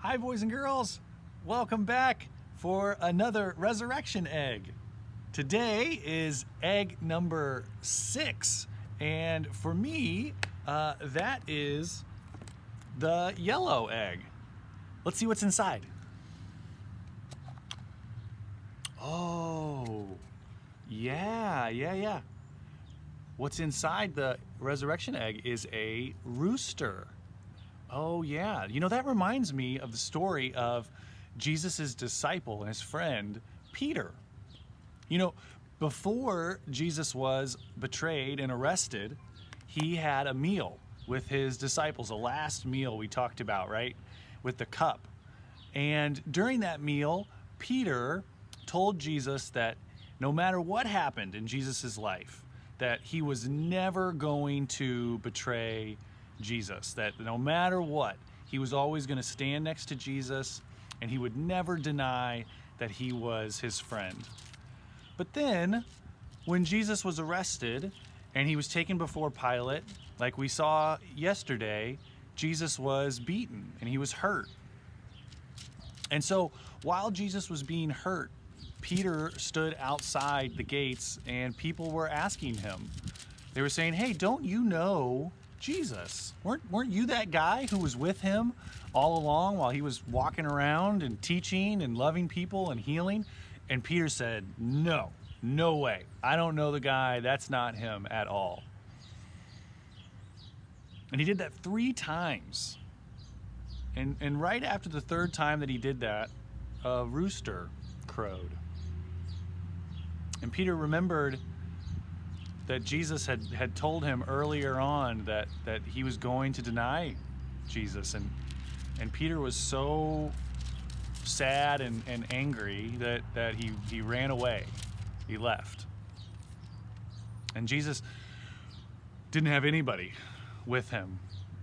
Hi, boys and girls. Welcome back for another resurrection egg. Today is egg number 6, and for me, that is the yellow egg. Let's see what's inside. Oh, yeah. What's inside the resurrection egg is a rooster. Oh, yeah. You know, that reminds me of the story of Jesus' disciple and his friend, Peter. You know, before Jesus was betrayed and arrested, he had a meal with his disciples, a last meal we talked about, right? With the cup. And during that meal, Peter told Jesus that no matter what happened in Jesus' life, that he was never going to betray Jesus, that no matter what, he was always going to stand next to Jesus and he would never deny that he was his friend. But then, when Jesus was arrested and he was taken before Pilate, like we saw yesterday, Jesus was beaten and he was hurt. And so, while Jesus was being hurt, Peter stood outside the gates and people were asking him. They were saying, "Hey, don't you know Jesus? Weren't you that guy who was with him all along while he was walking around and teaching and loving people and healing?" And Peter said, no way. I don't know the guy. That's not him at all. And he did that 3 times. And right after the 3rd time that he did that, a rooster crowed. And Peter remembered that Jesus had told him earlier on that he was going to deny Jesus. And Peter was so sad and angry that he ran away. He left. And Jesus didn't have anybody with him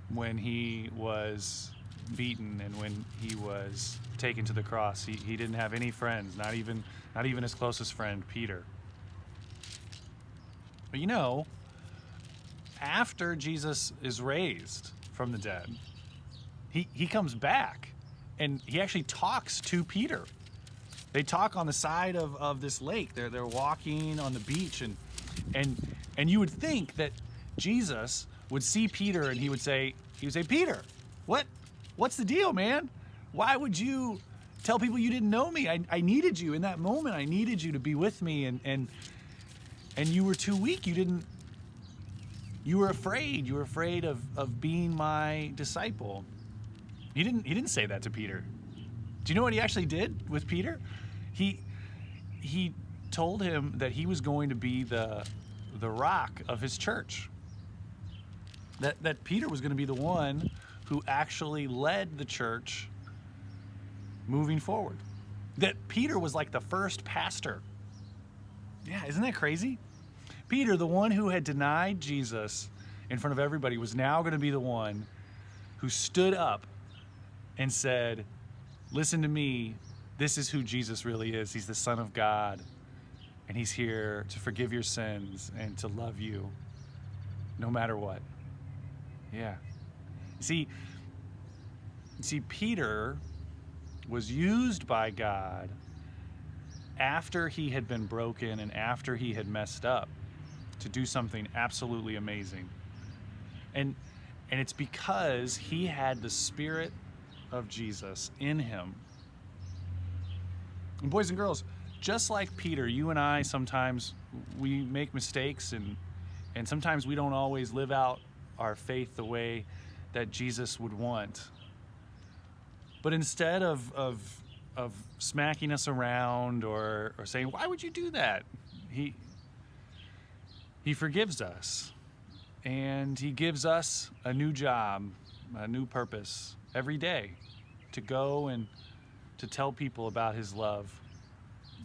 when he was beaten and when he was taken to the cross. He didn't have any friends, not even his closest friend, Peter. But you know, after Jesus is raised from the dead, he comes back and he actually talks to Peter. They talk on the side of this lake. They're walking on the beach and you would think that Jesus would see Peter and he would say, "Peter, what's the deal, man? Why would you tell people you didn't know me? I needed you in that moment. I needed you to be with me and you were too weak. You were afraid. You were afraid of being my disciple." He didn't say that to Peter. Do you know what he actually did with Peter? He told him that he was going to be the rock of his church. That Peter was going to be the one who actually led the church moving forward. That Peter was like the first pastor. Yeah, isn't that crazy? Peter, the one who had denied Jesus in front of everybody, was now going to be the one who stood up and said, "Listen to me. This is who Jesus really is. He's the Son of God, and he's here to forgive your sins and to love you no matter what." Yeah. See, Peter was used by God after he had been broken and after he had messed up to do something absolutely amazing. And it's because he had the Spirit of Jesus in him. And boys and girls, just like Peter, you and I sometimes we make mistakes and sometimes we don't always live out our faith the way that Jesus would want. But instead of smacking us around or saying, "Why would you do that?" He forgives us, and he gives us a new job, a new purpose every day to go and to tell people about his love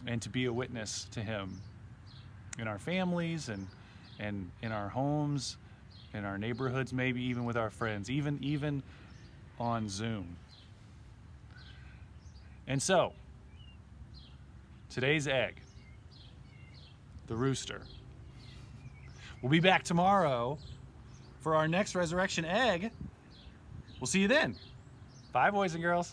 and to be a witness to him in our families and in our homes, in our neighborhoods, maybe even with our friends, even on Zoom. And so, today's egg, the rooster. We'll be back tomorrow for our next resurrection egg. We'll see you then. Bye, boys and girls.